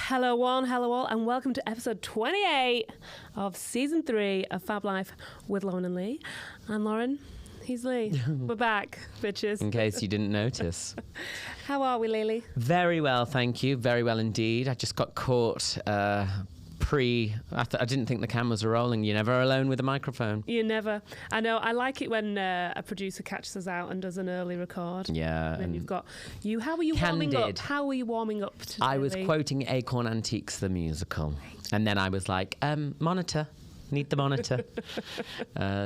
Hello one, hello all, and welcome to episode 28 of season 3 of Fab Life with Lauren and Lee. I'm Lauren, he's Lee. We're back, bitches. In case you didn't notice. How are we, Lily? Very well, thank you. Very well indeed. I just got caught I didn't think the cameras were rolling. You're never alone with a microphone. You never. I know. I like it when a producer catches us out and does an early record. Yeah. And then you've got you. How are you warming up? How are you warming up today? I was quoting Acorn Antiques, the musical. And then I was like, monitor. Need the monitor.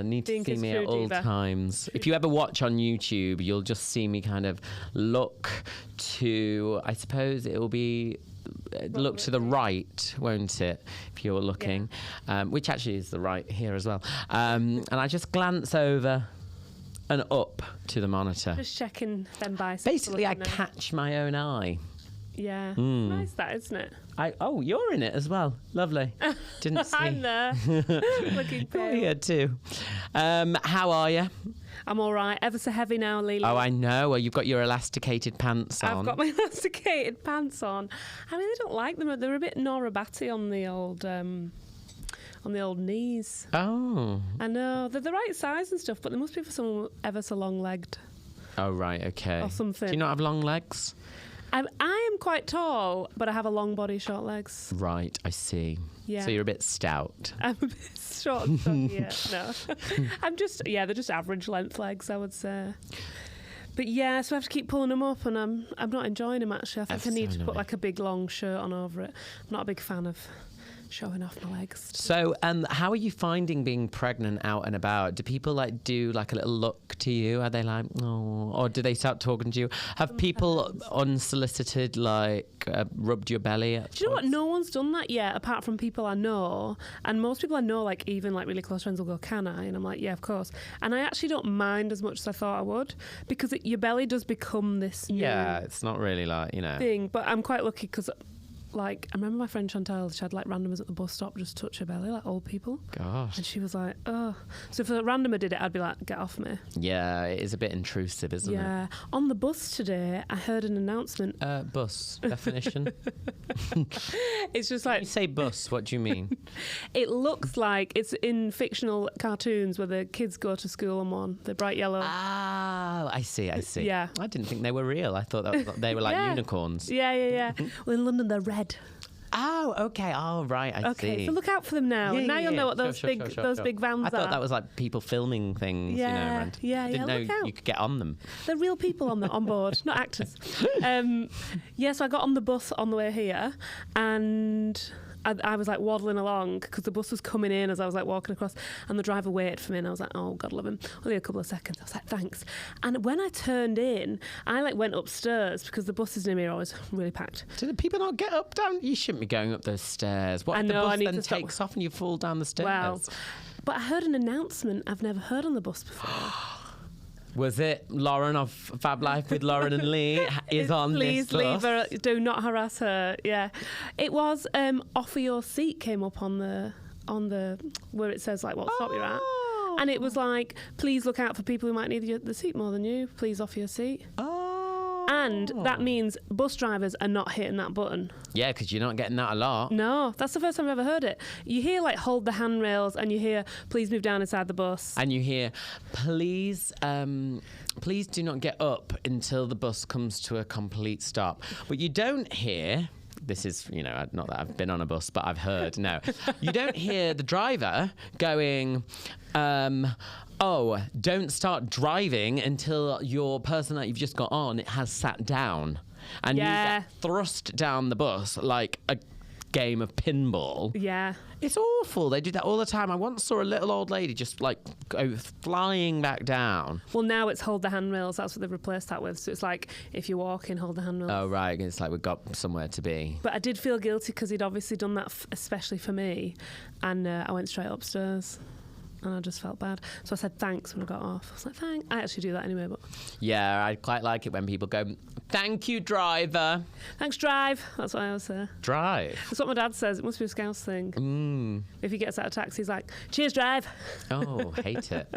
Need to see me at all times. If you ever watch on YouTube, you'll just see me kind of look to, I suppose it will be, look to the right, won't it, if you're looking, which actually is the right here as well. And I just glance over and up to the monitor. Just checking them biceps. Basically, I catch my own eye. Yeah. Nice that, isn't it? Oh, you're in it as well. Lovely. Didn't see. I'm there. Looking pale. You're here too. How are you? I'm all right. Ever so heavy now, Lily. Oh, I know. Well, you've got your elasticated pants on. I've got my elasticated pants on. I really don't like them. They're a bit Nora Batty on the old knees. Oh. I know. They're the right size and stuff, but they must be for someone ever so long-legged. Oh, right. Okay. Or something. Do you not have long legs? I am quite tall, but I have a long body, short legs. Right, I see. Yeah. So you're a bit stout. I'm a bit short and stocky, yeah. No. they're just average length legs, I would say. But yeah, so I have to keep pulling them up, and I'm not enjoying them, actually. I think I need to put like a big long shirt on over it. I'm not a big fan of showing off my legs. So, how are you finding being pregnant out and about? Do people do a little look to you? Are they like, oh, or do they start talking to you? Have people unsolicited rubbed your belly? Do you know what? No one's done that yet, apart from people I know. And most people I know, even really close friends, will go, "Can I?" And I'm like, "Yeah, of course." And I actually don't mind as much as I thought I would, because your belly does become this new it's not really thing. But I'm quite lucky because, I remember my friend Chantal, she had randomers at the bus stop just touch her belly, like old people. Gosh. And she was like, oh. So if a randomer did it, I'd be like, get off me. Yeah, it is a bit intrusive, isn't it? Yeah. On the bus today, I heard an announcement. Bus, definition? It's just like... When you say bus, what do you mean? It looks like it's in fictional cartoons where the kids go to school on one, the bright yellow. Oh, I see. Yeah. I didn't think they were real. I thought they were like unicorns. Yeah. Well, in London, they're red. Oh, okay. Oh, right. I see. Okay, so look out for them now. And now you'll know what those big vans are. I thought that was like people filming things, around. Yeah, I didn't know you could get on them. They're real people on board, not actors. So I got on the bus on the way here, and I was waddling along because the bus was coming in as I was walking across, and the driver waited for me, and I was like, oh, God love him. Only a couple of seconds. I was like, thanks. And when I turned in, I went upstairs because the buses near me are always really packed. Do the people not get up, down? You shouldn't be going up those stairs. What if the bus then takes off and you fall down the stairs? Well, but I heard an announcement I've never heard on the bus before. Was it Lauren of Fab Life with Lauren and Lee is on Please this bus? Leave her. Do not harass her. Yeah, it was. Offer your seat came up on the where it says what stop you're at, and it was please look out for people who might need the seat more than you. Please offer your seat. And that means bus drivers are not hitting that button. Yeah, because you're not getting that a lot. No, that's the first time I've ever heard it. You hear hold the handrails, and you hear please move down inside the bus. And you hear please do not get up until the bus comes to a complete stop. But you don't hear... This is, not that I've been on a bus, but I've heard, no. You don't hear the driver going, don't start driving until your person that you've just got on has sat down. And you get thrust down the bus like a game of pinball. Yeah. It's awful. They do that all the time. I once saw a little old lady just go flying back down. Well, now it's hold the handrails. That's what they've replaced that with. So it's if you're walking, hold the handrails. Oh, right. It's we've got somewhere to be. But I did feel guilty because he'd obviously done that especially for me. And I went straight upstairs. and I just felt bad. So I said thanks when I got off. I was like, thanks. I actually do that anyway, but Yeah, I quite like it when people go, thank you, driver. thanks, drive. That's what I always say. Drive. That's what my dad says. It must be a Scouse thing. If he gets out of taxi, he's like, cheers, drive. Oh, hate it.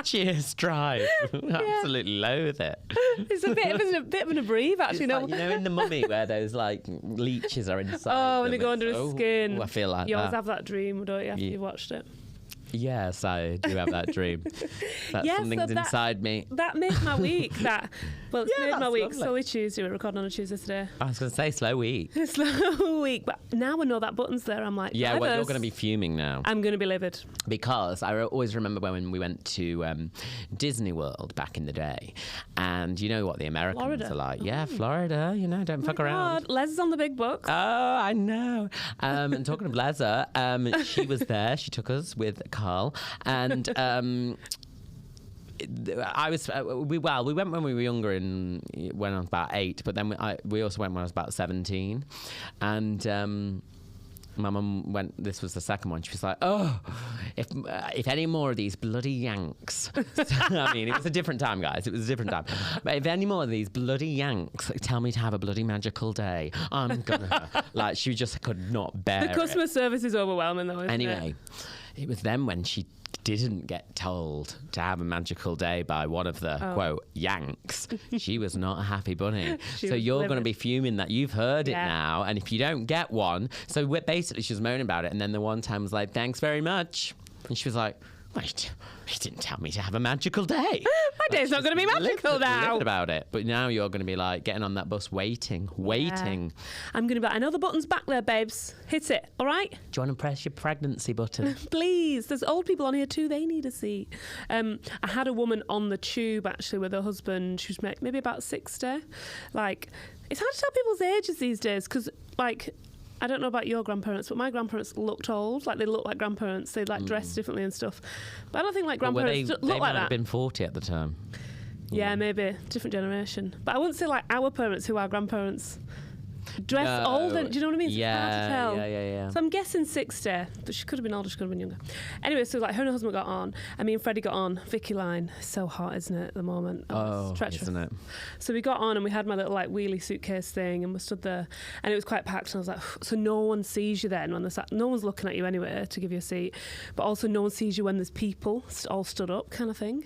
Cheers, drive. Absolutely loathe it. It's a bit of an abbrev, actually. It's like, you know, in The Mummy where those like leeches are inside. Oh, when they go under his skin. I feel like you that. always have that dream, don't you, after you've watched it? Yes, I do have that dream. Something's inside me. That made my week. It's made my week. Lovely. Slowly Tuesday. We're recording on a Tuesday today. I was going to say slow week. Slow week. But now I know that button's there. I'm like, yeah, well, you're going to be fuming now. I'm going to be livid. Because I always remember when we went to Disney World back in the day. And you know what the Americans Florida. are like. Yeah, Florida, you know, don't fuck around. Les is on the big bucks. Oh, I know. And talking of Leza, she was there. She took us with Carl. And we went when we were younger and when I was about 8, but then we also went when I was about 17. And my mum went, this was the second one, she was like, oh, if any more of these bloody Yanks, I mean, it was a different time, guys, it was a different time, but if any more of these bloody Yanks tell me to have a bloody magical day, I'm gonna, like, she just could not bear it. The customer service is overwhelming though, isn't Anyway, it was then when she didn't get told to have a magical day by one of the quote Yanks. She was not a happy bunny. So you're going to be fuming that you've heard it now, and if you don't get one, so basically she was moaning about it, and then the one time was like, thanks very much, and she was like, wait, he didn't tell me to have a magical day. My day's not going to be magical now. Livid about it, but now you're going to be like getting on that bus waiting. I'm going to be like, I know the button's back there, babes. Hit it, all right? Do you want to press your pregnancy button? Please. There's old people on here too. They need a seat. I had a woman on the tube actually with her husband. She was maybe about 60. Like, it's hard to tell people's ages these days because, like, I don't know about your grandparents, but my grandparents looked old. Like, they looked like grandparents. They like dressed differently and stuff. But I don't think like grandparents look like that. They might have been 40 at the time. Yeah, maybe different generation. But I wouldn't say like our parents, who are grandparents, dress older. Do you know what I mean? It's hard to tell. Yeah. So I'm guessing 60, but she could have been older. She could have been younger. Anyway, so like her and her husband got on. Me and Freddie got on. Vicky line, so hot, isn't it, at the moment? Oh, treacherous. isn't it? So we got on and we had my little like wheelie suitcase thing, and we stood there, and it was quite packed. And I was like, so no one sees you then when no one's looking at you anyway to give you a seat, but also no one sees you when there's people all stood up, kind of thing.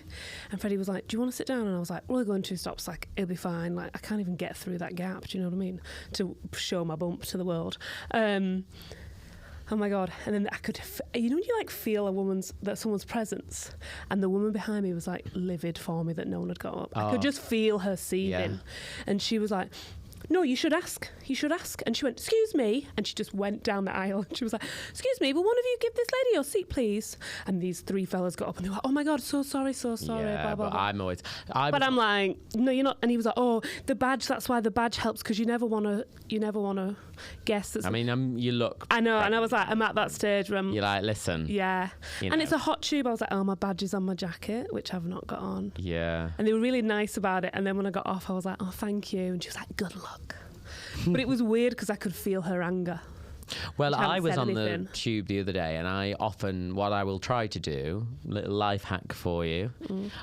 And Freddie was like, do you want to sit down? And I was like, we're going 2 stops. Like, it'll be fine. Like, I can't even get through that gap. Do you know what I mean? To show my bump to the world. Oh my God. And then I could, when you like feel someone's presence, and the woman behind me was like livid for me that no one had got up. I could just feel her seething. And she was like, no, you should ask. And she went, excuse me. And she just went down the aisle. She was like, excuse me, will one of you give this lady your seat, please? And these 3 fellas got up and they were like, oh my God, so sorry. Yeah, blah, blah, blah. I'm like, no, you're not. And he was like, oh, the badge, that's why the badge helps, because you never want to guess. I mean, you look. I know. And I was like, I'm at that stage where you're like, listen. Yeah. And it's a hot tube. I was like, oh, my badge is on my jacket, which I've not got on. Yeah. And they were really nice about it. And then when I got off, I was like, oh, thank you. And she was like, good luck. But it was weird because I could feel her anger. Well, I was on the tube the other day, and what I will try to do, little life hack for you,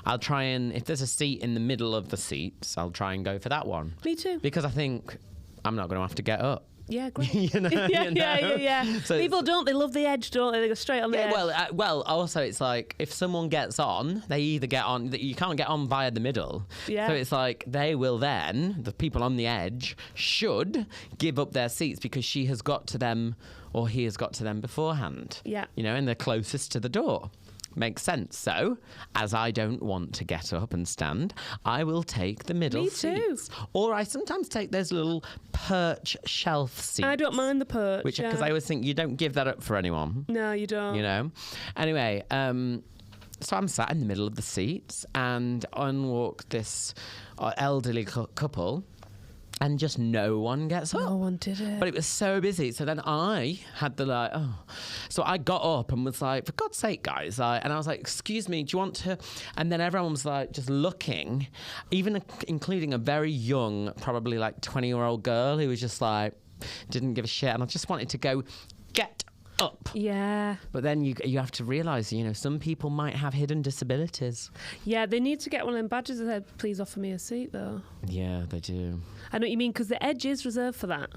I'll try and, if there's a seat in the middle of the seats, I'll try and go for that one. Me too. Because I think I'm not going to have to get up. Yeah, great. Yeah. So people they love the edge, don't they? They go straight on the edge. Well, also it's like if someone gets on, they either get on. You can't get on via the middle. Yeah. So it's like they will then, the people on the edge should give up their seats because she has got to them or he has got to them beforehand. Yeah. And they're closest to the door. Makes sense. So, as I don't want to get up and stand, I will take the middle seats. Or I sometimes take those little perch shelf seats. I don't mind the perch. Because I always think you don't give that up for anyone. No, you don't. Anyway, so I'm sat in the middle of the seats and on walk this elderly couple. And just no one gets up. No one did it. But it was so busy. So then I had So I got up and was like, for God's sake, guys. And I was like, excuse me, do you want to? And then everyone was like, just looking, even including a very young, probably like 20-year-old girl who was just like, didn't give a shit. And I just wanted to go, get up. Yeah. But then you have to realise, some people might have hidden disabilities. Yeah, they need to get one of them badges that said, please offer me a seat, though. Yeah, they do. I know what you mean, because the edge is reserved for that.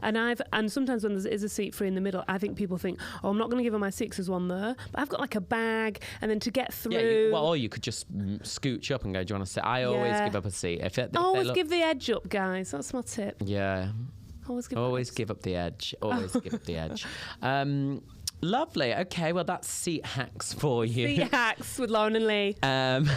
And sometimes when there is a seat free in the middle, I think people think, I'm not going to give her my seat 'cause there's one there. But I've got like a bag, and then to get through... Yeah, or you could just scooch up and go, do you want to sit? I always give up a seat. Always give the edge up, guys. That's my tip. Yeah. Always give up the edge. Always give up the edge. Lovely. Okay, well, that's seat hacks for you. Seat hacks with Lauren and Lee. And,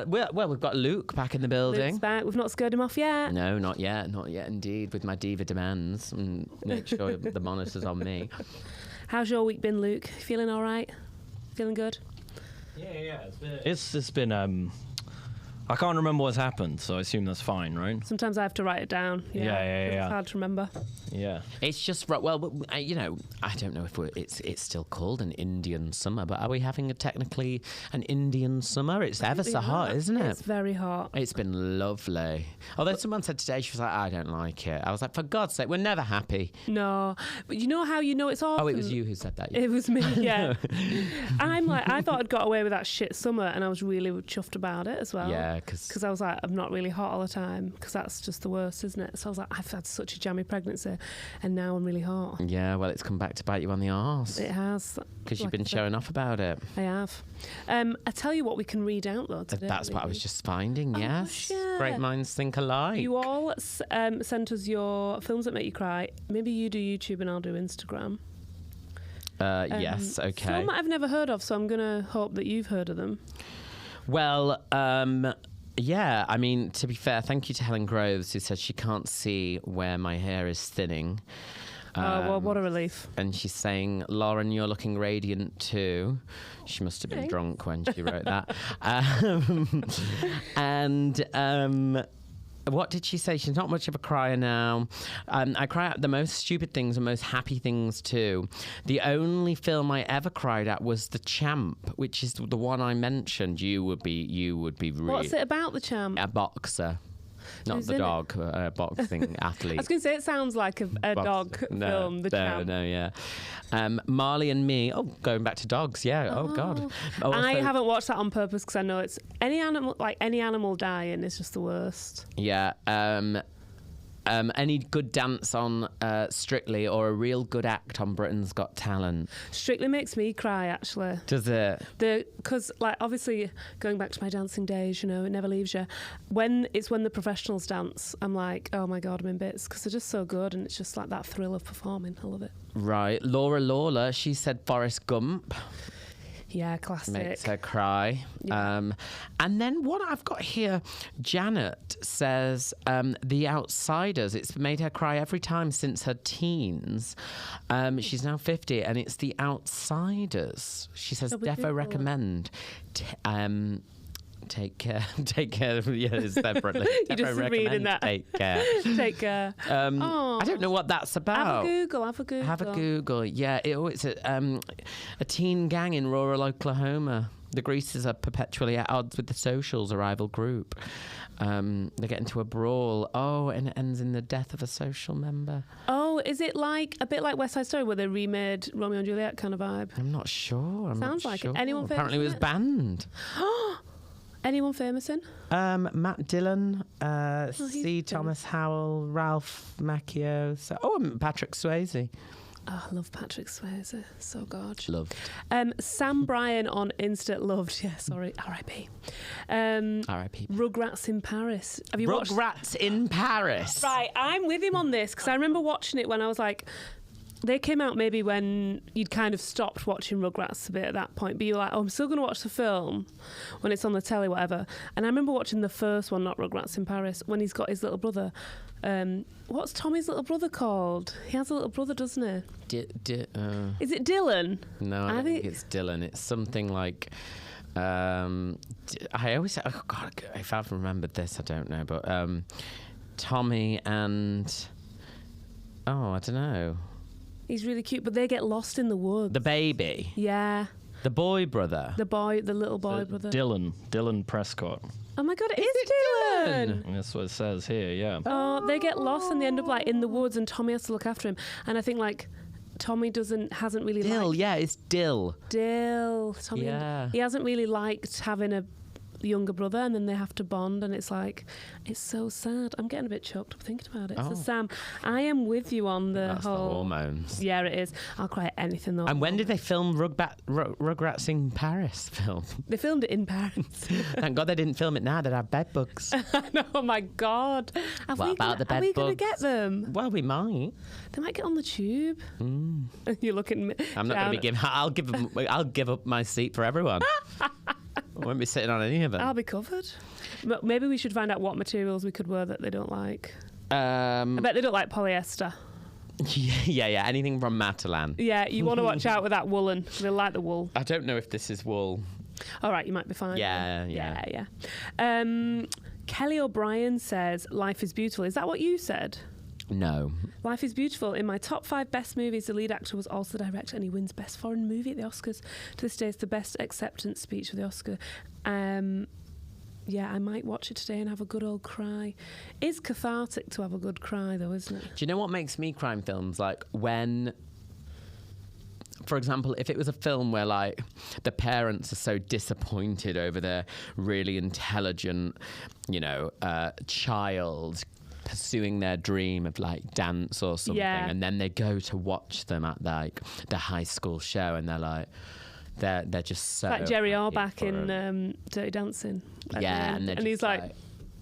we've got Luke back in the building. Luke's back. We've not scared him off yet. No, not yet. Not yet, indeed, with my diva demands. And make sure the monitor's on me. How's your week been, Luke? Feeling all right? Feeling good? Yeah. It's been... I can't remember what's happened, so I assume that's fine, right? Sometimes I have to write it down. Yeah. It's hard to remember. Yeah. It's just, I don't know if it's still called an Indian summer, but are we having technically an Indian summer? It's ever so hot, isn't it? It's very hot. It's been lovely. Although someone said today, she was like, I don't like it. I was like, for God's sake, we're never happy. No. But you know how you know it's awesome? Oh, it was you who said that. Yeah. It was me, yeah. I thought I'd got away with that shit summer, and I was really chuffed about it as well. Yeah, because I was like, I'm not really hot all the time, because that's just the worst, isn't it? So I was like, I've had such a jammy pregnancy, and now I'm really hot. Yeah, well, it's come back to bite you on the arse. It has. Because you've been showing off about it. I have. I tell you what we can read out, though, today. That's what I was just finding, yes. Yeah. Great minds think alike. You all sent us your films that make you cry. Maybe you do YouTube and I'll do Instagram. Yes, okay. Film that I've never heard of, so I'm going to hope that you've heard of them. Well, yeah, I mean, to be fair, thank you to Helen Groves, who said she can't see where my hair is thinning. Well, what a relief. And she's saying, Lauren, you're looking radiant too. She must have been drunk when she wrote that. What did she say? She's not much of a crier now. I cry at the most stupid things and most happy things too. The only film I ever cried at was The Champ, which is the one I mentioned. You would be really... What's it about, The Champ? A boxer. Not Who's the dog, a boxing athlete. I was going to say, it sounds like a dog film, The Champ. No, yeah. Marley and Me. Oh, going back to dogs, yeah. Oh, God. Also, I haven't watched that on purpose because I know it's... Any animal dying is just the worst. Yeah. Any good dance on Strictly or a real good act on Britain's Got Talent? Strictly makes me cry, actually. Does it? Because, obviously, going back to my dancing days, it never leaves you. When the professionals dance, I'm like, oh my God, I'm in bits, because they're just so good, and it's just like that thrill of performing. I love it. Right. Laura Lawler, she said Forrest Gump. Yeah, classic. Makes her cry. Yeah. And then what I've got here, Janet says The Outsiders. It's made her cry every time since her teens. She's now 50, and it's The Outsiders. She says, defo recommend. Take care of yours separately. You just reading that. Take care. Take care. I don't know what that's about. Have a Google. Yeah, it's a teen gang in rural Oklahoma. The Greases are perpetually at odds with the Socials, a rival group. They get into a brawl. Oh, and it ends in the death of a social member. Oh, is it a bit like West Side Story, where they remade Romeo and Juliet kind of vibe? I'm not sure. Sounds like it. Anyone famous? Apparently it was banned. Anyone famous in? Matt Dillon, C. Thomas Howell, Ralph Macchio. And Patrick Swayze. Oh, I love Patrick Swayze. So gorgeous. Loved. Sam Bryan on Insta loved. Yeah, sorry. R.I.P. R.I.P. Rugrats in Paris. Have you watched Rugrats in Paris? Right, I'm with him on this because I remember watching it when I was like... They came out maybe when you'd kind of stopped watching Rugrats a bit at that point, but you're like, I'm still going to watch the film when it's on the telly, whatever. And I remember watching the first one, not Rugrats in Paris, when he's got his little brother. What's Tommy's little brother called? He has a little brother, doesn't he? Is it Dylan? No, I don't think it's Dylan. It's something like... I always say, oh God, if I've remembered this, I don't know, but Tommy and... Oh, I don't know. He's really cute, but they get lost in the woods. The baby? Yeah. The boy brother? The little boy brother. Dylan Prescott. Oh my God, it is Dylan! And that's what it says here, yeah. Oh, they get lost and they end up in the woods and Tommy has to look after him. And I think Tommy hasn't really Dill, liked... yeah, it's Dill. Tommy, Yeah. he hasn't really liked having a younger brother, and then they have to bond, and it's like, it's so sad. I'm getting a bit choked up thinking about it. So Sam, I am with you on That's the hormones. Yeah, it is. I'll cry at anything though. And when did they film Rugrats in Paris film? They filmed it in Paris. Thank God they didn't film it now. They'd have bed bugs. Oh my God. What about the bed bugs? Are we going to bugs? get them? Well, we might. They might get on the tube. You're looking. I'm not going to be giving. I'll give up my seat for everyone. I won't be sitting on any of them. I'll be covered. But maybe we should find out what materials we could wear that they don't like. I bet they don't like polyester. Yeah. Anything from Matalan. Yeah, you want to watch out with that woolen. They like the wool. I don't know if this is wool. All right, you might be fine. Yeah. Kelly O'Brien says, "Life is beautiful." Is that what you said? No. Life is beautiful. In my top 5 best movies, the lead actor was also the director, and he wins Best Foreign Movie at the Oscars. To this day, it's the best acceptance speech for the Oscar. Yeah, I might watch it today and have a good old cry. It's cathartic to have a good cry, though, isn't it? Do you know what makes me cry in films? Like when, for example, if it was a film where like the parents are so disappointed over their really intelligent, child pursuing their dream of like dance or something, and then they go to watch them at like the high school show, and they're like, they're just so like Jerry Orbach in Dirty Dancing. And he's like,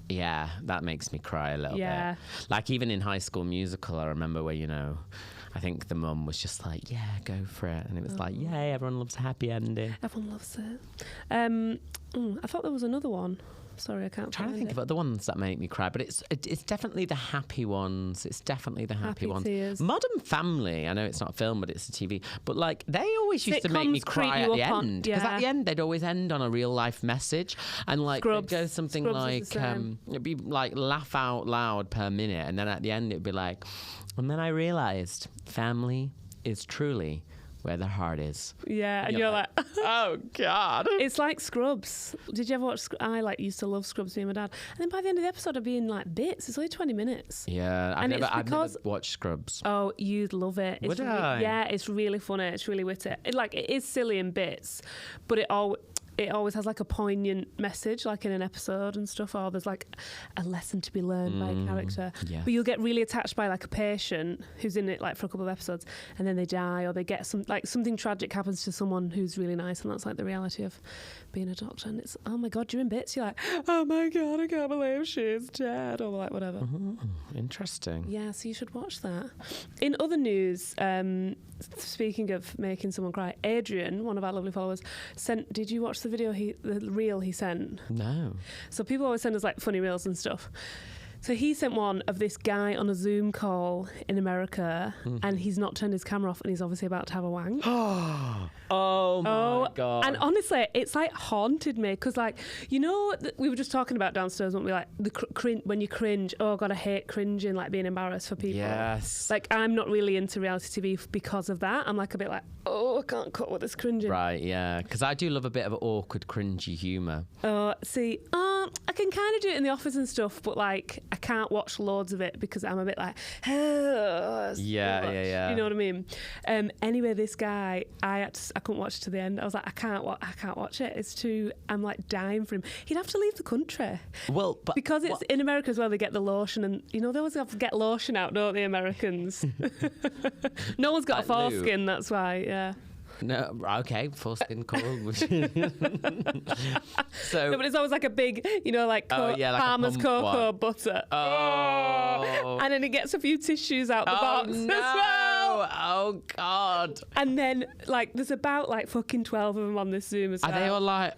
yeah, that makes me cry a little bit. Like even in High School Musical, I remember where I think the mum was just like, yeah, go for it, and it was like, yay, everyone loves a happy ending. Everyone loves it. I thought there was another one. Sorry, I can't. I'm trying to think of the ones that make me cry, but it's definitely the happy ones. It's definitely the happy ones. Tears. Modern Family, I know it's not a film, but it's a TV. But like they always used to make me cry at the end, because at the end they'd always end on a real life message, and like it'd go something like it'd be like laugh out loud per minute, and then at the end it'd be like, and then I realised family is truly where the heart is. Yeah, and you're like, oh God. It's like Scrubs. Did you ever watch I used to love Scrubs, me and my dad. And then by the end of the episode I'd be in like bits. It's only 20 minutes. Yeah, I've never watched Scrubs. Oh, you'd love it. It's Would I? Yeah, it's really funny. It's really witty. It is silly in bits, but it always has like a poignant message, like in an episode and stuff, or there's like a lesson to be learned by a character. Yes. But you'll get really attached by like a patient who's in it like for a couple of episodes, and then they die, or they get something tragic happens to someone who's really nice, and that's like the reality of being a doctor. And it's, oh my God, you're in bits. You're like, oh my God, I can't believe she's dead, or like whatever. Interesting. Yeah, so you should watch that. In other news, speaking of making someone cry, Adrian, one of our lovely followers, did you watch the reel he sent? No. So people always send us like funny reels and stuff. So he sent one of this guy on a Zoom call in America, and he's not turned his camera off, and he's obviously about to have a wank. Oh my God. And honestly, it's like haunted me, because like, we were just talking about downstairs, weren't we? Like when you cringe. Oh God, I hate cringing, like being embarrassed for people. Yes. Like I'm not really into reality TV because of that. I'm like a bit like, oh, I can't cope with this cringing. Right, yeah, because I do love a bit of awkward, cringy humour. I can kind of do it in the office and stuff, but like I can't watch loads of it because I'm a bit like, oh, yeah. You know what I mean? Anyway, this guy, I couldn't watch it to the end. I was like, I can't watch it. It's too. I'm like dying for him. He'd have to leave the country. Well, but because it's in America as well. They get the lotion, and they always have to get lotion out, don't they, Americans? No one's got a foreskin, that's why. Yeah. No, okay, foreskin cold. So, no, but it's always like a big, like Palmer's cocoa butter. Oh. And then he gets a few tissues out the box as well. Oh God. And then there's about fucking 12 of them on this Zoom as well. Are they all like?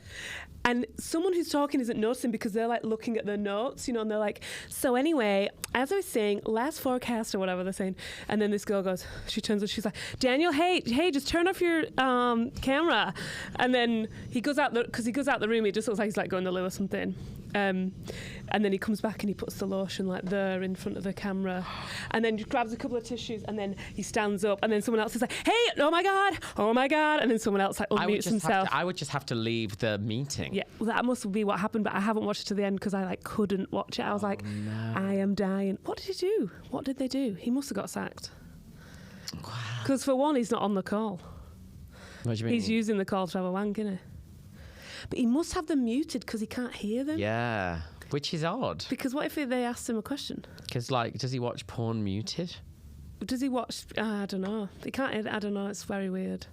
And someone who's talking isn't noticing because they're like looking at their notes, and they're like, so anyway, as I was saying, last forecast or whatever they're saying. And then this girl she turns and she's like, Daniel, hey, just turn off your camera. And then he goes out the room, he just looks like he's like going to the loo or something. And then he comes back and he puts the lotion like there in front of the camera, and then grabs a couple of tissues, and then he stands up, and then someone else is like, hey, oh my God, and then someone else like unmutes himself. I would just have to leave the meeting. Yeah, well, that must be what happened, but I haven't watched it to the end because I couldn't watch it. I was no. I am dying. What did he do? What did they do? He must have got sacked. Because for one, he's not on the call. What do you mean? He's using the call to have a wank, isn't he? But he must have them muted because he can't hear them. Yeah, which is odd. Because what if they asked him a question? Because, like, does he watch porn muted? Does he watch? I don't know. He can't. I don't know. It's very weird.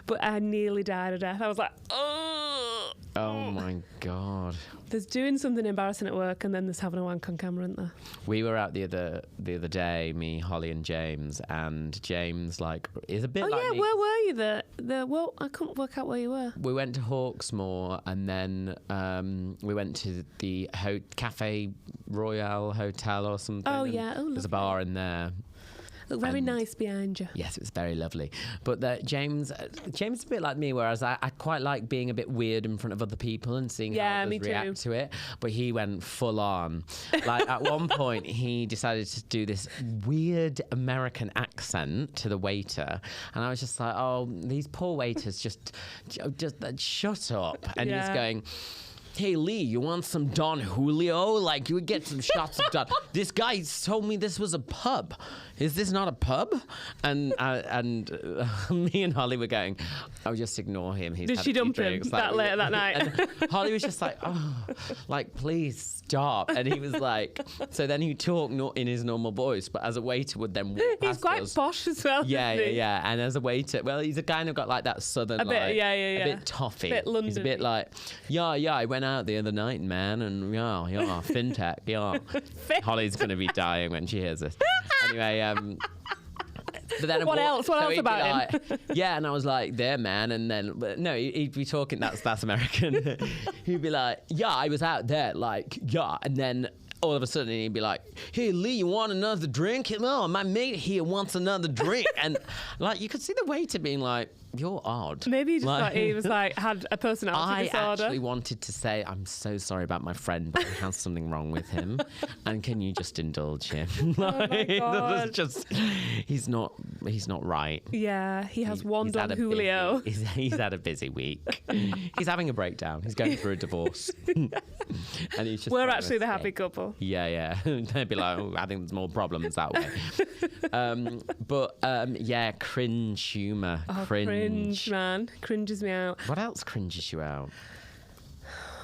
But I nearly died of death. I was like, oh. Oh my God. There's doing something embarrassing at work, and then there's having a wank on camera, isn't there? We were out the other day, me, Holly, and James, and James like is a bit. Oh like yeah, me. where were you? Well, I couldn't work out where you were. We went to Hawksmoor, and then we went to the Cafe Royale Hotel or something. Oh yeah, there's a bar in there. Look very nice behind you. Yes, it was very lovely. But James is a bit like me, whereas I quite like being a bit weird in front of other people and seeing how others react to it. But he went full on. Like at one point, he decided to do this weird American accent to the waiter, and I was just like, "Oh, these poor waiters, just shut up!" And he's going, "Hey Lee, you want some Don Julio? Like you would get some shots of Don. This guy told me this was a pub. Is this not a pub?" And me and Holly were going, "Oh, just ignore him. He's Did she dump him that late that night?" And Holly was just like, "Oh, like please stop." And he was like, so then he talked not in his normal voice, but as a waiter would then walk past He's quite us. posh as well. Yeah. And as a waiter, well, he's a kind of got like that southern, A bit, like, yeah. a bit toffee. Bit London-y. He's a bit like, yeah. I went out the other night, man, and yeah, fintech, yeah. Holly's gonna be dying when she hears this. Anyway, but then What else about him? Yeah, and I was like, there, man. And then, but no, he'd be talking, that's American. He'd be like, yeah, I was out there, like, yeah. And then all of a sudden he'd be like, hey, Lee, you want another drink? Oh, my mate here wants another drink. And like, you could see the waiter being like, you're odd. Maybe he just thought he was like, had a personality disorder. I actually wanted to say, I'm so sorry about my friend, but he has something wrong with him. And can you just indulge him? Oh my God. He's not right. Yeah, he has one Don Julio. He's had a busy week. He's having a breakdown. He's going through a divorce. And he's just We're actually the happy couple. Yeah. They'd be like, oh, I think there's more problems that way. Yeah, cringe humour. Oh, cringe, man. Cringes me out. What else cringes you out?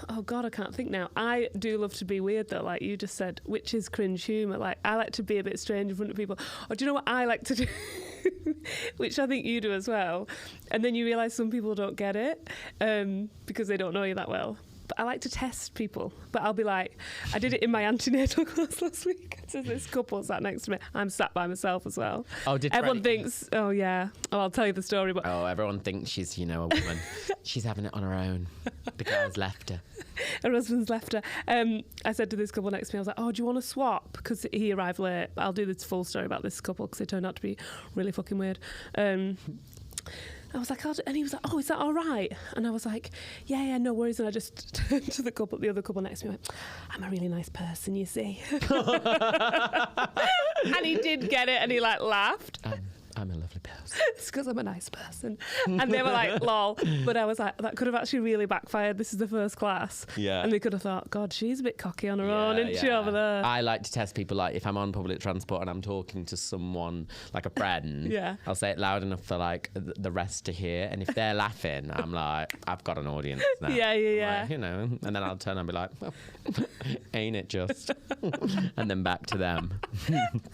Oh, God, I can't think now. I do love to be weird, though, like you just said, which is cringe humour. Like, I like to be a bit strange in front of people. Or do you know what I like to do? Which I think you do as well. And then you realise some people don't get it because they don't know you that well. But I like to test people. But I'll be like, I did it in my antenatal class last week. So this couple sat next to me. I'm sat by myself as well. Oh, did everyone thinks, oh yeah. Oh, I'll tell you the story. But everyone thinks she's, a woman. She's having it on her own. The guy's left her. Her husband's left her. I said to this couple next to me, I was like, oh, do you want to swap? Because he arrived late. I'll do this full story about this couple because it turned out to be really fucking weird. I was like, and he was like, oh, is that all right? And I was like, yeah, no worries. And I just turned to the other couple next to me and went, I'm a really nice person, you see. And he did get it and he like laughed. I'm a lovely person. It's because I'm a nice person. And they were like, lol. But I was like, that could have actually really backfired. This is the first class. Yeah. And they could have thought, God, she's a bit cocky on her own, isn't she, over there? I like to test people, like, if I'm on public transport and I'm talking to someone, like a friend, I'll say it loud enough for, like, the rest to hear. And if they're laughing, I'm like, I've got an audience now. Yeah. Like, and then I'll turn and be like, well, ain't it just? And then back to them.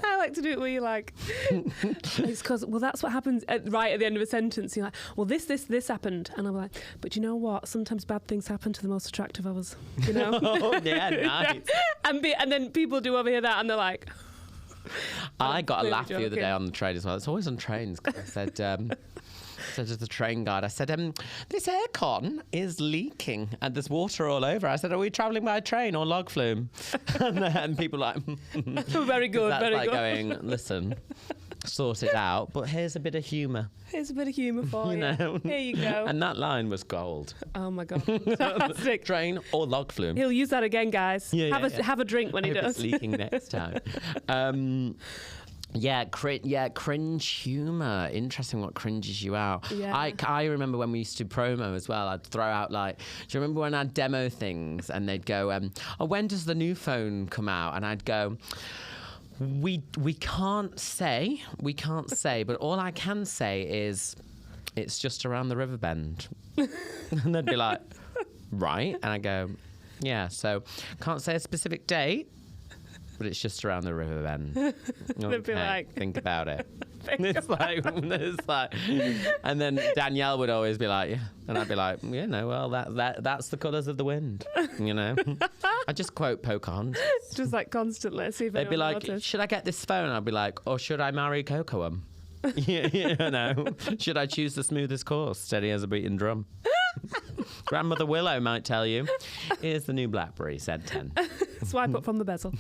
I like to do it where you're like, it's because, well, that's what happens right at the end of a sentence. You're like, well, this happened. And I'm like, but you know what? Sometimes bad things happen to the most attractive of us, Oh, yeah, nice. And then people do overhear that and they're like... I got a laugh the other day on the train as well. It's always on trains. I said... said to the train guard, I said, this aircon is leaking and there's water all over. I said, are we travelling by train or log flume? And people like... Very good, that's very like good. Going, listen... sort it out, but here's a bit of humour. Here's a bit of humour for you. Here you go. And that line was gold. Oh my God. Fantastic. Train or log flume. He'll use that again, guys. Have a drink when he does. It's leaking next time. Cringe humour. Interesting what cringes you out. Yeah. I remember when we used to promo as well, I'd throw out like, do you remember when I'd demo things and they'd go, when does the new phone come out? And I'd go, We can't say, but all I can say is it's just around the river bend. And they'd be like, right? And I go, yeah, so can't say a specific date, but it's just around the river bend. They'd be like, think about it. It's like, and then Danielle would always be like, yeah. And I'd be like, yeah, no, well, that's the colours of the wind, you know. I just quote Pocahontas. Just like constantly. See if they'd be like, noticed. Should I get this phone? I'd be like, or should I marry Cocoam? Yeah, no. Should I choose the smoothest course, steady as a beating drum? Grandmother Willow might tell you. Here's the new BlackBerry, said 10. Swipe up from the bezel.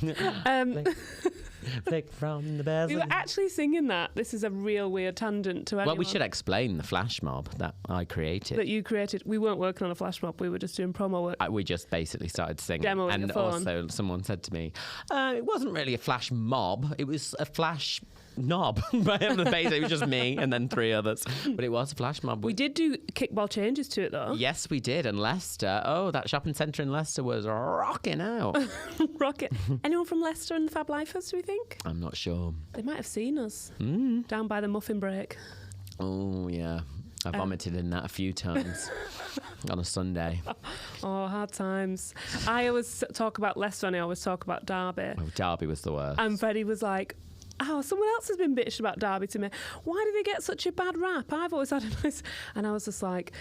Flick from the bezel. We were actually singing that. This is a real weird tangent to anyone. Well, we should explain the flash mob that I created. That you created. We weren't working on a flash mob. We were just doing promo work. We just basically started singing. Demoing and the phone. Also, someone said to me, it wasn't really a flash mob. It was a flash knob. Basically, it was just me and then 3 others. But it was a flash mob. We did do kickball changes to it, though. Yes, we did. And Leicester, that shopping centre in Leicester was rocking out. Rocket. Anyone from Leicester and the Fab Lifers, do we think? I'm not sure. They might have seen us down by the muffin break. Oh, yeah. I vomited in that a few times on a Sunday. Oh, hard times. I always talk about Leicester and I always talk about Derby. Oh, Derby was the worst. And Freddie was like, someone else has been bitched about Derby to me. Why do they get such a bad rap? I've always had a nice... And I was just like,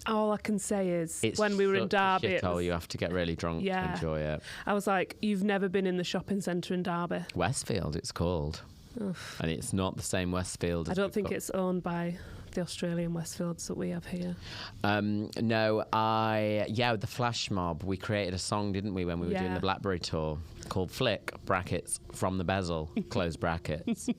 all I can say is when we were in Derby... You have to get really drunk to enjoy it. I was like, you've never been in the shopping centre in Derby. Westfield, it's called. Oof. And it's not the same Westfield. I don't think it's owned by the Australian Westfields that we have here. No, the Flash Mob, we created a song, didn't we, when we were doing the BlackBerry tour called Flick, brackets, from the bezel, close brackets.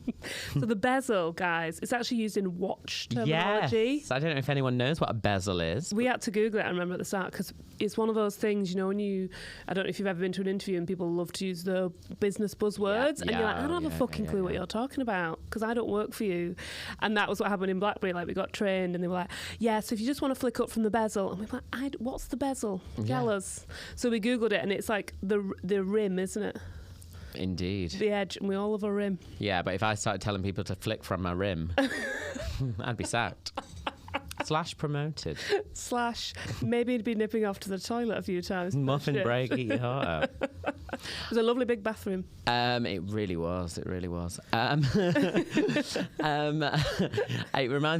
So the bezel, guys, it's actually used in watch terminology. Yes. I don't know if anyone knows what a bezel is. We had to Google it, I remember at the start, because it's one of those things, you know, when I don't know if you've ever been to an interview and people love to use the business buzzwords, and you're like, I don't have a fucking clue what you're talking about, because I don't work for you. And that was what happened in BlackBerry. Like, we got trained and they were like, so if you just want to flick up from the bezel, and we were like, what's the bezel? Tell us. So we Googled it, and it's like the rim, isn't it? Indeed. The edge, and we all have a rim. Yeah, but if I started telling people to flick from my rim, I'd be sacked. / promoted. / maybe he'd be nipping off to the toilet a few times. Muffin break, eat your heart out. It was a lovely big bathroom. It really was. It reminds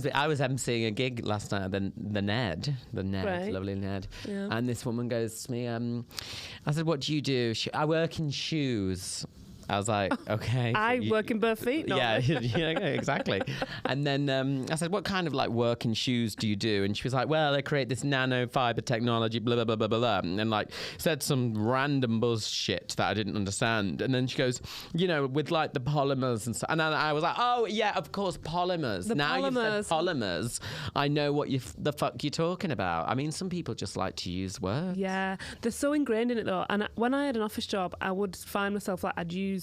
me, I was emceeing a gig last night at the Ned, right. Lovely Ned. Yeah. And this woman goes to me, I said, what do you do? I work in shoes. I was like, okay. I work in bare feet. Yeah, exactly. And then I said, what kind of like work in shoes do you do? And she was like, well, I create this nano fiber technology, blah, blah, blah, blah, blah. And like said some random bullshit that I didn't understand. And then she goes, you know, with like the polymers and stuff. And then I was like, oh, yeah, of course, polymers. Now you've said polymers, I know what the fuck you're talking about. I mean, some people just like to use words. Yeah, they're so ingrained in it though. And when I had an office job, I would find myself like, I'd use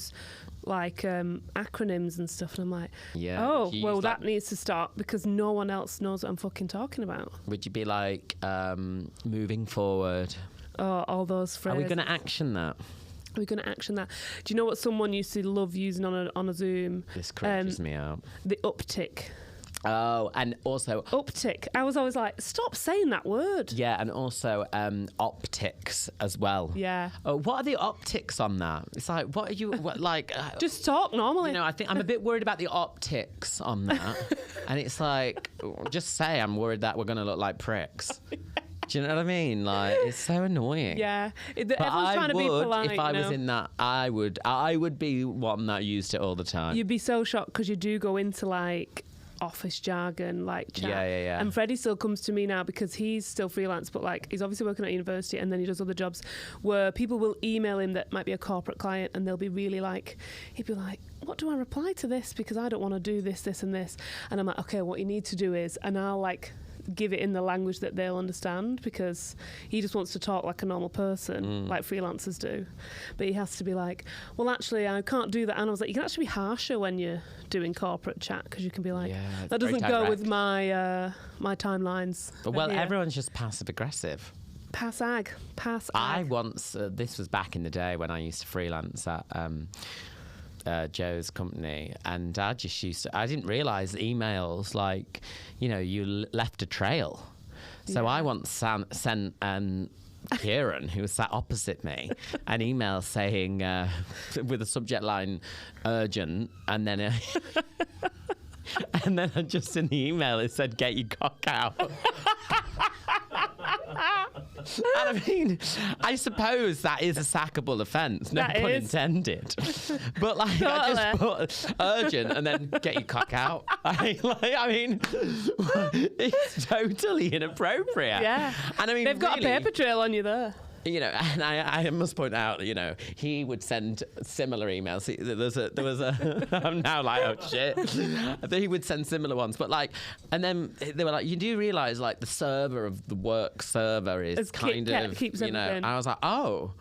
like acronyms and stuff, and I'm like, that needs to stop because no one else knows what I'm fucking talking about. Would you be like moving forward? Oh, all those phrases. Are we going to action that? Are we going to action that? Do you know what someone used to love using on a Zoom? This cringes me out. The uptick. Oh, and also... Uptick. I was always like, stop saying that word. Yeah, and also optics as well. Yeah. Oh, what are the optics on that? It's like, what are you... just talk normally. You know, I think I'm a bit worried about the optics on that. And it's like, just say I'm worried that we're going to look like pricks. Do you know what I mean? Like, it's so annoying. Yeah. Everyone's trying to be polite. If I was in that, I would be one that used it all the time. You'd be so shocked because you do go into like... office jargon, like chat. Yeah. And Freddie still comes to me now because he's still freelance, but like he's obviously working at university and then he does other jobs where people will email him that might be a corporate client and they'll be really like, he'd be like, what do I reply to this? Because I don't want to do this and this. And I'm like, okay, what you need to do is, and I'll like give it in the language that they'll understand because he just wants to talk like a normal person, like freelancers do. But he has to be like, well, actually, I can't do that. And I was like, you can actually be harsher when you're doing corporate chat because you can be like, that doesn't go with my my timelines. Well, everyone's just passive aggressive. Pass ag. I once, this was back in the day when I used to freelance at Joe's company, and I didn't realise emails, like, you know, you left a trail. So I once sent Kieran, who was sat opposite me, an email saying, with the subject line urgent, and then and then just in the email it said, "Get your cock out." And I mean, I suppose that is a sackable offence, no pun intended. But like, I just put urgent and then get your cock out. I mean, it's totally inappropriate. Yeah. And I mean, they've got a paper trail on you there. You know, and I must point out, you know, he would send similar emails. There was a I'm now like, oh shit. He would send similar ones, but like, and then they were like, you do realise, like, the server of the work server is keeps you know. Everything. I was like, oh.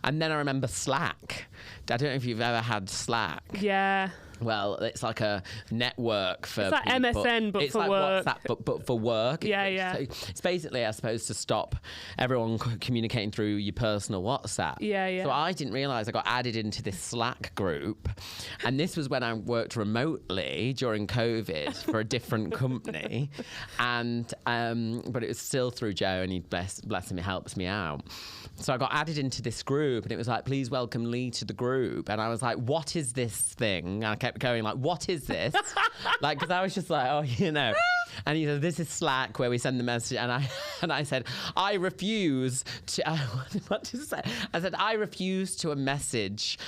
And then I remember Slack. I don't know if you've ever had Slack. Yeah. Well, it's like a network for It's like people. MSN, but it's for like work. WhatsApp, but for work. Yeah. So it's basically, I suppose, to stop everyone communicating through your personal WhatsApp. Yeah. So I didn't realise I got added into this Slack group. And this was when I worked remotely during COVID for a different company. And but it was still through Joe, and he, bless him, he helps me out. So I got added into this group, and it was like, please welcome Lee to the group. And I was like, what is this thing? And I kept going like, what is this? Like, because I was just like, oh, you know. And he said, this is Slack, where we send the message. And I said, I refuse to, what did I say? I said, I refuse to message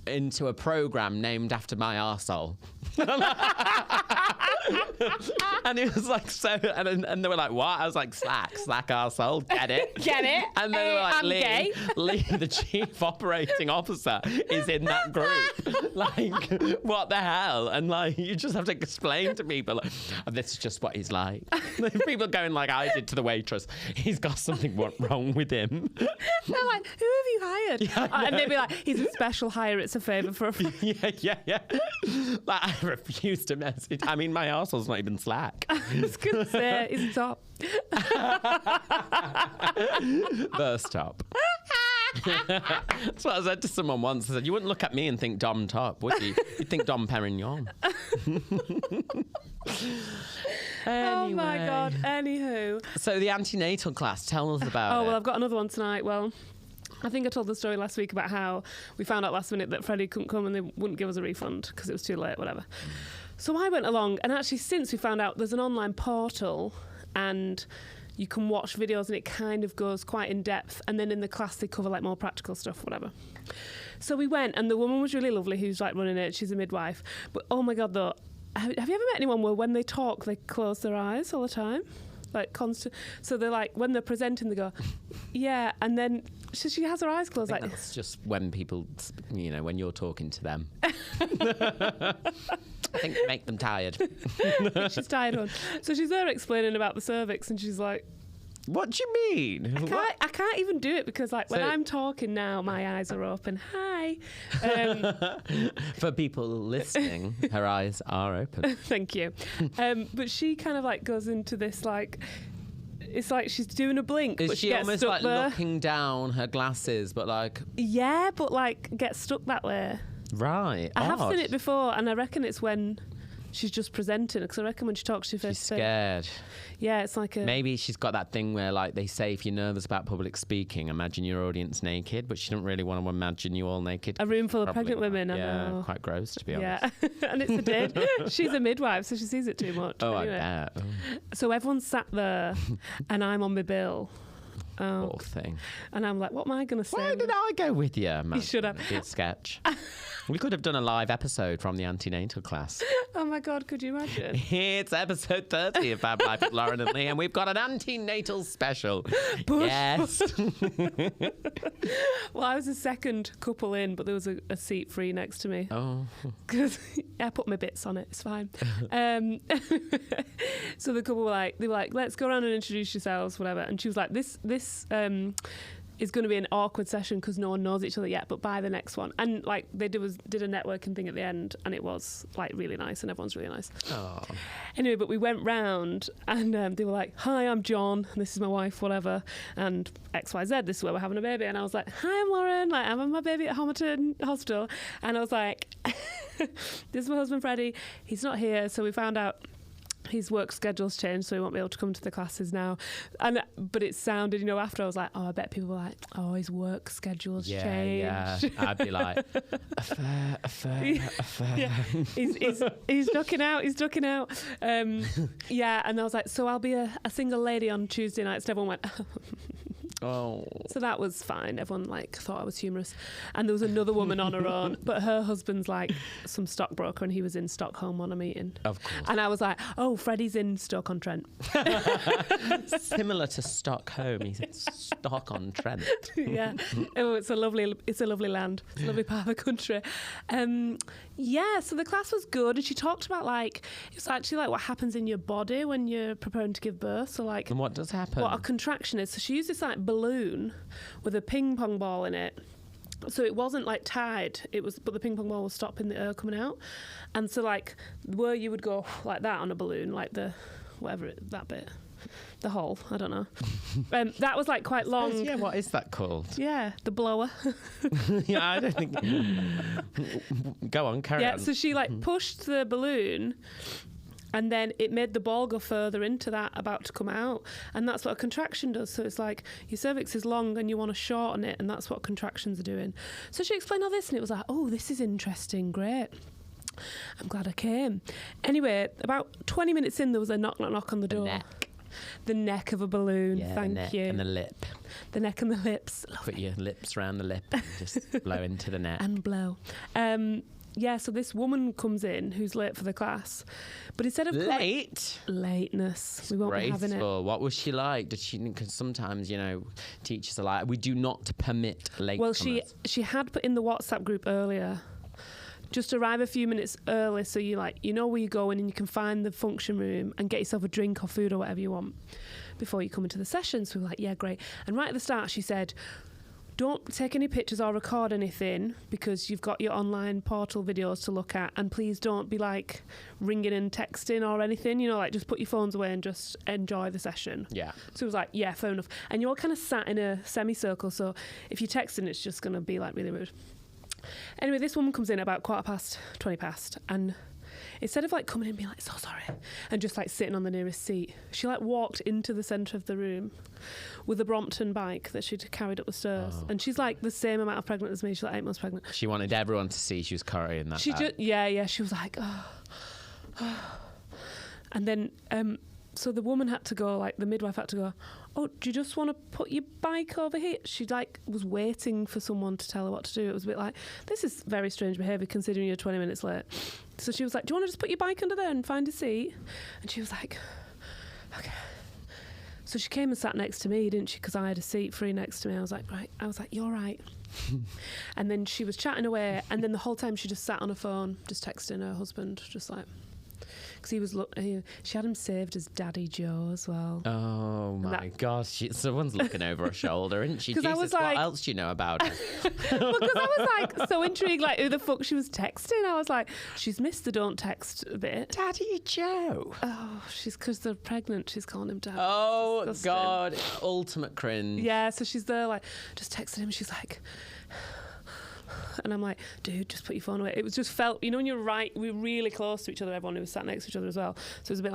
into a program named after my arsehole. And it was like, so, and they were like, what? I was like, Slack arsehole, get it? Get it? And then they were like, Lee, the chief operating officer, is in that group. Like, what the hell? And like, you just have to explain to people, like, oh, this is just what he's like. People going like I did to the waitress, he's got something wrong with him. I'm like, who have you hired? Yeah, and they'd be like, he's a special hire, it's a favour for a friend. Yeah. Like, I refuse to message. I mean, my arsehole's not even Slack. I was going to say, he's top. Verse top. That's what I said to someone once. I said, you wouldn't look at me and think Dom top, would you? You'd think Dom Perignon. Oh my God. Anywho. So the antenatal class, tell us about it. Oh, well, I've got another one tonight. Well, I think I told the story last week about how we found out last minute that Freddie couldn't come and they wouldn't give us a refund because it was too late, whatever. So I went along, and actually since we found out there's an online portal and you can watch videos and it kind of goes quite in depth, and then in the class they cover like more practical stuff, whatever. So we went, and the woman was really lovely who's like running it. She's a midwife. But oh my God, though, have you ever met anyone where when they talk they close their eyes all the time? Like constant. So they're like, when they're presenting, they go, yeah, and then she has her eyes closed like that's this. just when people, you know, when you're talking to them. I think make them tired. She's tired one. So she's there explaining about the cervix, and she's like, what do you mean? I can't even do it because like when I'm talking now, my eyes are open. Hi. For people listening, her eyes are open. Thank you. But she kind of like goes into this like, it's like she's doing a blink. Is but she gets almost stuck like there. looking down her glasses, but like... Yeah, but like gets stuck that way. Right. I have seen it before, and I reckon it's when she's just presenting, because I reckon when she talks to you face to face. She's scared. Yeah, it's like a... Maybe she's got that thing where, like, they say if you're nervous about public speaking, imagine your audience naked, but she doesn't really want to imagine you all naked. A room full of Probably pregnant women, I yeah, know. quite gross, to be honest. Yeah, and it's a did. She's a midwife, so she sees it too much. Oh, anyway. I bet. Oh. So everyone's sat there, and I'm on my bill. Poor thing. And I'm like, what am I going to say? Why did I go with you, man? You should have. Be a sketch. We could have done a live episode from the antenatal class. Oh my God, could you imagine? It's episode 30 of Fab Life with Lauren and Lee, and we've got an antenatal special. Push. Yes. Well, I was the second couple in, but there was a seat free next to me. Oh. Because I put my bits on it. It's fine. So the couple were like, let's go around and introduce yourselves, whatever. And she was like, this is going to be an awkward session because no one knows each other yet, but by the next one. And like they did a networking thing at the end, and it was like really nice, and everyone's really nice. Oh. Anyway, but we went round, and they were like, "Hi, I'm John. This is my wife, whatever, and XYZ. This is where we're having a baby." And I was like, "Hi, I'm Lauren. Like, I'm having my baby at Homerton Hospital." And I was like, "This is my husband, Freddie. He's not here." So we found out his work schedule's changed, so he won't be able to come to the classes now. But it sounded, after I was like, oh, I bet people were like, oh, his work schedule's changed. Yeah, I'd be like, affair. Yeah. He's ducking out. Yeah, and I was like, so I'll be a single lady on Tuesday nights. And everyone went, oh. So that was fine. Everyone thought I was humorous. And there was another woman on her own, but her husband's like some stockbroker, and he was in Stockholm on a meeting. Of course. And I was like, oh, Freddie's in Stoke-on-Trent. Similar to Stockholm, he's in Stoke-on-Trent. Yeah. Oh, it's a lovely land. It's a lovely part of the country. Yeah, so the class was good, and she talked about it's actually what happens in your body when you're preparing to give birth. So and what does happen? What a contraction is. So she used this balloon with a ping pong ball in it. So it wasn't tied. But the ping pong ball was stopping the air coming out. And so where you would go like that on a balloon, that bit. The hole, I don't know. That was quite long. Yeah, what is that called? Yeah, the blower. Yeah, I don't think. Go on, carry on. Yeah, so she pushed the balloon, and then it made the ball go further into that about to come out, and that's what a contraction does. So it's your cervix is long and you want to shorten it, and that's what contractions are doing. So she explained all this, and it was like, oh, this is interesting, great. I'm glad I came. Anyway, about 20 minutes in, there was a knock on the door. The neck of a balloon. Yeah, thank you. And the lip. The neck and the lips. Put your lips around the lip and just blow into the neck. And blow. Yeah, so this woman comes in who's late for the class, but instead of lateness, we won't be having it. What was she like? Did she? Because sometimes teachers are like, we do not permit late. Well, she had put in the WhatsApp group earlier. Just arrive a few minutes early, so you where you go in, and you can find the function room and get yourself a drink or food or whatever you want before you come into the session. So we were like, yeah, great. And right at the start, she said, don't take any pictures or record anything because you've got your online portal videos to look at, and please don't be ringing and texting or anything, just put your phones away and just enjoy the session. Yeah. So it was yeah, fair enough. And you're all kind of sat in a semicircle, so if you're texting, it's just going to be really rude. Anyway, this woman comes in about 20 past, and instead of coming in and being so sorry and just sitting on the nearest seat, she walked into the centre of the room with a Brompton bike that she'd carried up the stairs. And she's the same amount of pregnant as me. She's 8 months pregnant. She wanted everyone to see she was carrying that. Yeah. She was and then so the woman had to go, the midwife had to go, oh, do you just want to put your bike over here? She was waiting for someone to tell her what to do. It was a bit this is very strange behaviour considering you're 20 minutes late. So she was like, do you want to just put your bike under there and find a seat? And she was like, okay. So she came and sat next to me, didn't she? Because I had a seat free next to me. I was like, right. I was like, you're right. And then she was chatting away, and then the whole time she just sat on her phone, just texting her husband, just because she had him saved as Daddy Joe as well. Oh my gosh, someone's looking over her shoulder, isn't she? Jesus, what else do you know about her? Well, because I was so intrigued, who the fuck she was texting. I was like, she's missed the don't text bit. Daddy Joe. Oh, because they're pregnant. She's calling him Dad. Oh God, ultimate cringe. Yeah, so she's there, just texting him. She's like. And I'm like, dude, just put your phone away. It was just felt, when you're we're really close to each other, everyone who was sat next to each other as well. So it was a bit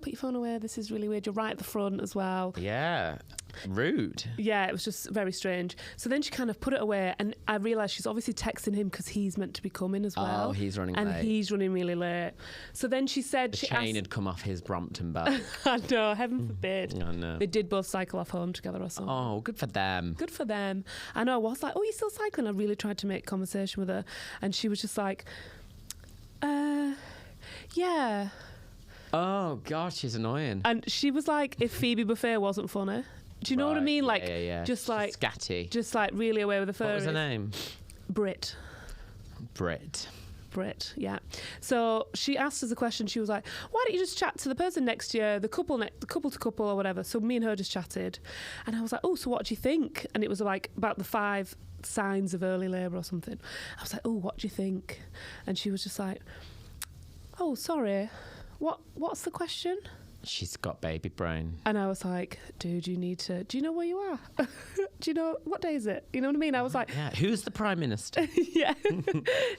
put your phone away, this is really weird. You're right at the front as well. Yeah. Rude. Yeah, it was just very strange. So then she kind of put it away, and I realised she's obviously texting him because he's meant to be coming as well. Oh, he's running late. And he's running really late. So then she said... The chain had come off his Brompton bike. I know, heaven forbid. I know. They did both cycle off home together or something. Oh, good for them. Good for them. I know, I was like, oh, you're still cycling? I really tried to make conversation with her, and she was just like, yeah. Oh, gosh, she's annoying. And she was like, if Phoebe Buffet wasn't funny. Do you know what I mean? Yeah. Just scatty. Just really away with the furries. What was her name? Brit. Brit, yeah. So she asked us a question. She was like, why don't you just chat to the person next to you, the couple to couple or whatever. So me and her just chatted. And I was like, oh, so what do you think? And it was like about the 5 signs of early labour or something. I was like, oh, what do you think? And she was just like, oh, sorry, what's the question? She's got baby brain. And I was like, dude, do you know where you are? Do you know, what day is it? You know what I mean? I was like... Yeah. Who's the Prime Minister? Yeah.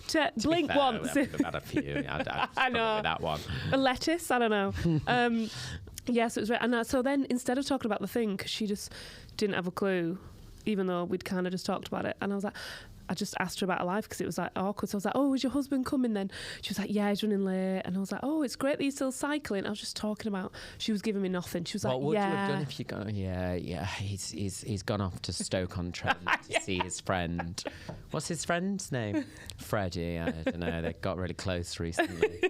to blink fair, once. I've had a few. I know. That one. A lettuce? I don't know. Yes, it was... And so then, instead of talking about the thing, because she just didn't have a clue, even though we'd kind of just talked about it, and I was like... I just asked her about her life because it was like awkward. So I was like, oh, is your husband coming then? She was like, yeah, he's running late. And I was like, oh, it's great that you're still cycling. I was just talking about, she was giving me nothing. She was like, what would yeah. you have done if you go, yeah, he's gone off to Stoke-on-Trent to see his friend. What's his friend's name? Freddie. I don't know. They got really close recently.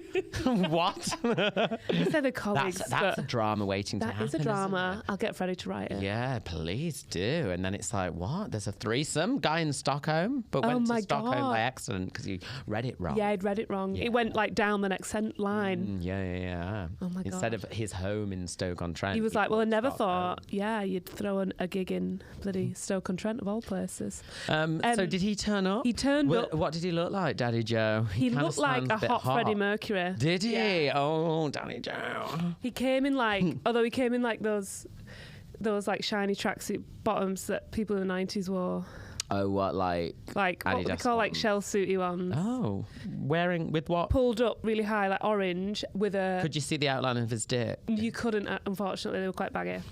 What? They're the colleagues. That's a drama waiting to happen. That is a drama. I'll get Freddie to write it. Yeah, please do. And then it's like, what? There's a threesome? Guy in Stockholm? But went to Stockholm by accident because you read it wrong. Yeah, I'd read it wrong. Yeah. It went like down the next line. Yeah. Oh my God. Instead of his home in Stoke-on-Trent. He was like, well, I never thought, you'd throw a gig in bloody Stoke-on-Trent of all places. So did he turn up? He turned up. What did he look like, Daddy Joe? He looked like a hot Freddie Mercury. Did he? Yeah. Oh, Daddy Joe. He came in like, although he came in like those like shiny tracksuit bottoms that people in the 90s wore. Oh, what, like what they call like shell suity ones. Oh, wearing with what? Pulled up really high, like orange, with a... Could you see the outline of his dick? You couldn't, unfortunately. They were quite baggy.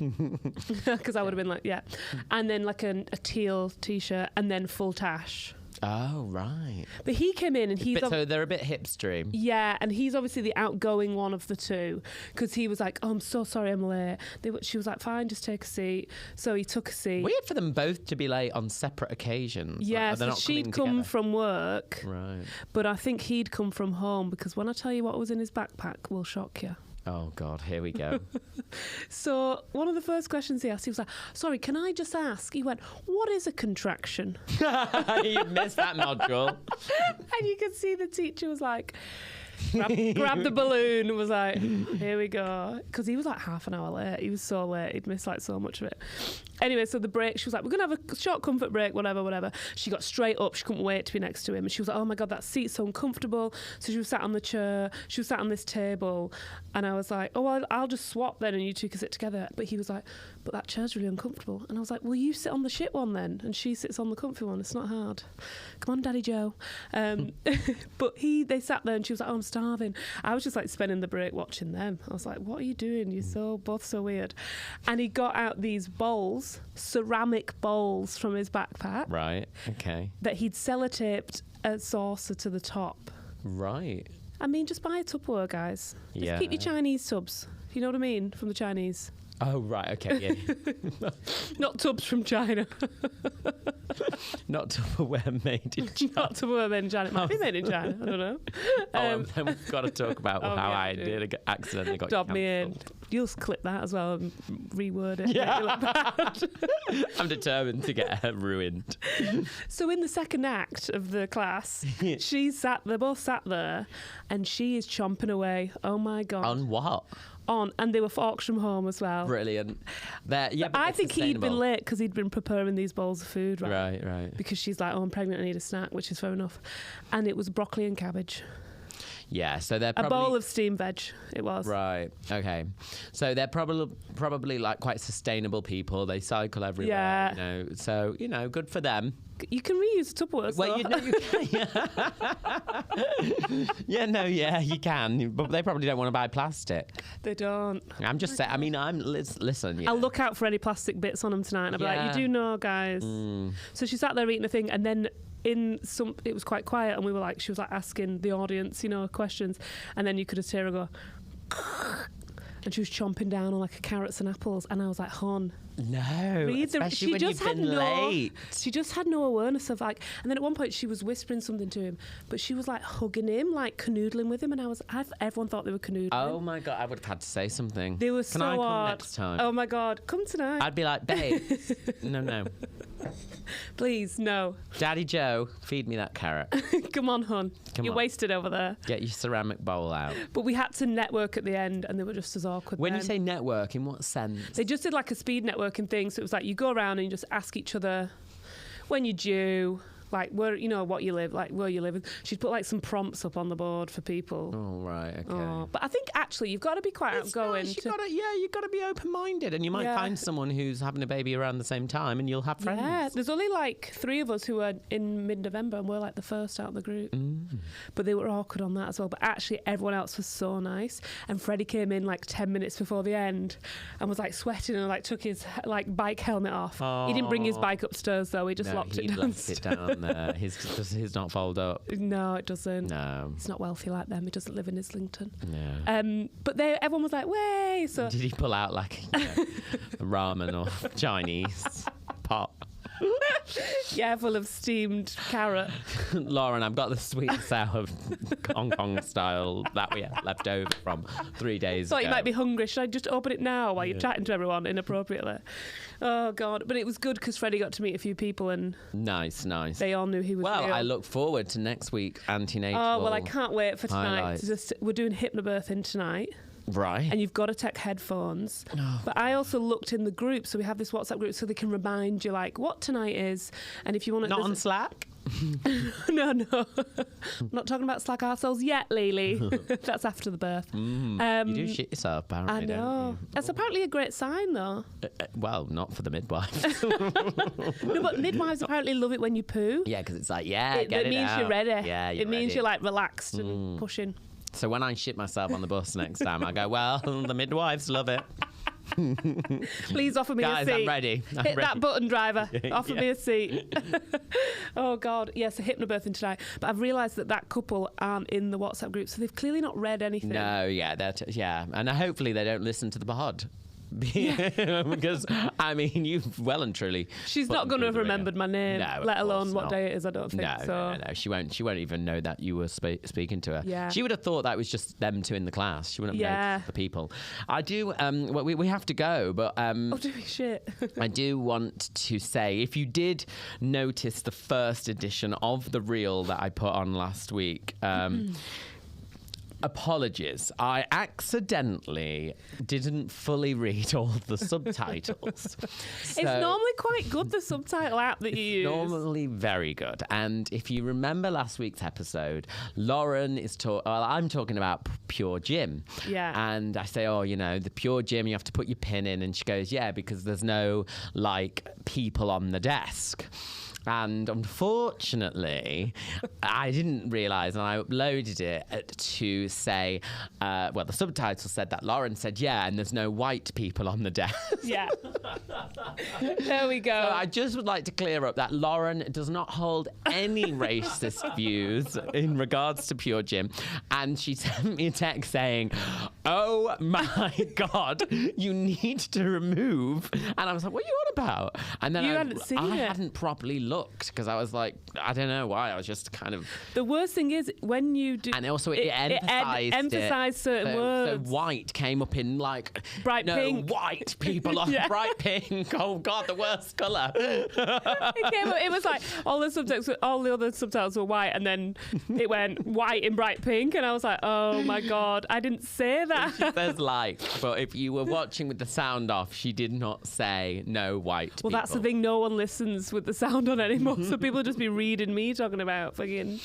Because I would have been like, yeah. And then like a teal T-shirt and then full tash. Oh, right. But he came in and he's... So they're a bit hipstery. Yeah, and he's obviously the outgoing one of the two because he was like, oh, I'm so sorry I'm late. She was like, fine, just take a seat. So he took a seat. Weird for them both to be late on separate occasions. Yeah, like, so she'd come from work. Right. But I think he'd come from home because when I tell you what was in his backpack, will shock you. Oh, God, here we go. So one of the first questions he asked, he was like, sorry, can I just ask? He went, what is a contraction? You missed that nodule. And you could see the teacher was like, grabbed the balloon and was like, here we go. Because he was like half an hour late. He was so late. He'd missed like so much of it. Anyway, so the break, she was like, we're going to have a short comfort break, whatever. She got straight up. She couldn't wait to be next to him. And she was like, oh my God, that seat's so uncomfortable. So she was sat on the chair. She was sat on this table. And I was like, oh, well, I'll just swap then and you two can sit together. But he was like, but that chair's really uncomfortable. And I was like, well, you sit on the shit one then. And she sits on the comfy one. It's not hard. Come on, Daddy Joe. But they sat there and she was like, oh, I'm starving. I was just like spending the break watching them. I was like, what are you doing? You're both so weird. And he got out these bowls, ceramic bowls from his backpack. Right, okay. That he'd sellotaped a saucer to the top. Right. I mean, just buy a Tupperware, guys. Just keep your Chinese tubs. You know what I mean? From the Chinese. Oh, right, okay, yeah. Not tubs from China. Not Tupperware made in China. Not Tupperware made in China. It might be made in China. I don't know. Then we've got to talk about how I did accidentally got Dob me in. You'll clip that as well and reword it. Yeah. I'm determined to get her ruined. So in the second act of the class, they're both sat there and she is chomping away. Oh my God. On what? And they were forks from home as well. Brilliant. But I think he'd been late because he'd been preparing these bowls of food, right? Right. Because she's like, oh, I'm pregnant, I need a snack, which is fair enough. And it was broccoli and cabbage. Yeah, so they're probably... A bowl of steamed veg, it was. Right, okay. So they're probably like quite sustainable people. They cycle everywhere, yeah. So, good for them. You can reuse Tupperware. Well, you can. You can. But they probably don't want to buy plastic. They don't. I'm just saying. I mean, listen. Yeah. I'll look out for any plastic bits on them tonight. And I'll be like, you do know, guys. So she sat there eating a thing, and then it was quite quiet, and she was like asking the audience, questions, and then you could just hear her go. And she was chomping down on like carrots and apples, and I was like, "Hon, no." Especially when you've been late. She just had no awareness of like. And then at one point she was whispering something to him, but she was like hugging him, like canoodling with him, and everyone thought they were canoodling. Oh my God, I would have had to say something. They were so Can I come odd. next time? Oh my God, come tonight. I'd be like, babe, no. Please, no. Daddy Joe, feed me that carrot. Come on, hon. You're wasted over there. Get your ceramic bowl out. But we had to network at the end, and they were just as awkward. When you say network, in what sense? They just did like a speed networking thing. So it was like you go around and you just ask each other when you're due, like where what you live, like where you live. She'd put like some prompts up on the board for people. Oh right, okay. Oh, but I think actually you've got to be quite outgoing. Nice. You've got to be open-minded, and you might find someone who's having a baby around the same time, and you'll have friends. Yeah, there's only like 3 of us who are in mid-November, and we're like the first out of the group. But they were awkward on that as well. But actually, everyone else was so nice. And Freddie came in like 10 minutes before the end, and was like sweating and like took his like bike helmet off. He didn't bring his bike upstairs though. He just locked it downstairs. Left it down there. Does his not fold up? No, it doesn't. No. He's not wealthy like them. He doesn't live in Islington. No. But everyone was like, way. So did he pull out like ramen or Chinese pot? Yeah, full of steamed carrot. Lauren, I've got the sweet and sour Hong Kong style that we had left over from 3 days ago. Thought you might be hungry. Should I just open it now while you're chatting to everyone inappropriately? Oh, God. But it was good because Freddie got to meet a few people and... Nice. They all knew he was real. I look forward to next week, antenatal. Oh, well, I can't wait for tonight. Highlights. We're doing hypnobirthing tonight. Right. And you've got to take headphones. Oh. But I also looked in the group, so we have this WhatsApp group so they can remind you, like, what tonight is. And if you want to... Not on Slack? No. I'm not talking about Slack ourselves yet, Lily. That's after the birth. You do shit yourself, apparently. I know. That's apparently a great sign, though. Well, not for the midwives. No, but midwives apparently love it when you poo. Yeah, because it's like, it means out. you're ready. Yeah, it means you're like relaxed and pushing. So when I shit myself on the bus next time, I go, well, the midwives love it. Please offer me a seat. Guys, I'm ready. Hit that button, driver. Offer me a seat. Oh, God. Yes, a hypnobirthing tonight. But I've realised that couple aren't in the WhatsApp group, so they've clearly not read anything. No, yeah. And hopefully they don't listen to the pod. Because I mean, you've well and truly. She's not going to have remembered my name, let alone what day it is. I don't think. No. She won't even know that you were speaking to her. Yeah. She would have thought that was just them two in the class. She wouldn't have known the people. I do. We have to go, but oh, do we? Shit. I do want to say, if you did notice the first edition of the reel that I put on last week. Apologies. I accidentally didn't fully read all the subtitles. It's normally quite good, the subtitle app that you use. Normally very good. And if you remember last week's episode, Lauren is I'm talking about Pure Gym. Yeah. And I say, the Pure Gym, you have to put your PIN in. And she goes, yeah, because there's no, people on the desk. And unfortunately, I didn't realise, and I uploaded it to say, the subtitle said that Lauren said, yeah, and there's no white people on the desk. Yeah. There we go. So I just would like to clear up that Lauren does not hold any racist views in regards to Pure Gym. And she sent me a text saying, oh my God, you need to remove. And I was like, what are you on about? And then I hadn't properly looked because I was like, I don't know why. I was just kind of. The worst thing is when you do. And also it emphasised certain words. So white came up in bright pink. White people on bright pink. Oh God, the worst colour. It came up. It was like all the other subtitles were white, and then it went white in bright pink, and I was like, oh my God, I didn't say that. She says but if you were watching with the sound off, she did not say no white people. Well, that's the thing. No one listens with the sound on anymore, so people just be reading me talking about fucking.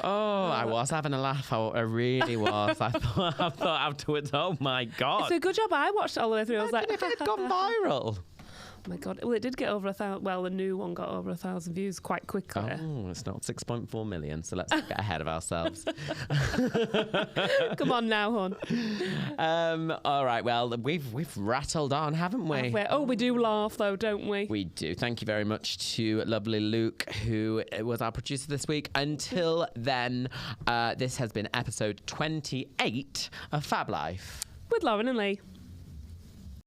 Oh, I was having a laugh. I really was. I thought afterwards, oh my God. It's a good job I watched it all the way through. I was like, if it had gone viral. Oh my God. Well, it did get over 1,000. Well, the new one got over 1,000 views quite quickly. Oh, it's not 6.4 million, so let's get ahead of ourselves. Come on now, hon. All right, well, we've rattled on, haven't we? Oh, we do laugh, though, don't we? We do. Thank you very much to lovely Luke, who was our producer this week. Until then, this has been episode 28 of Fab Life. With Lauren and Lee.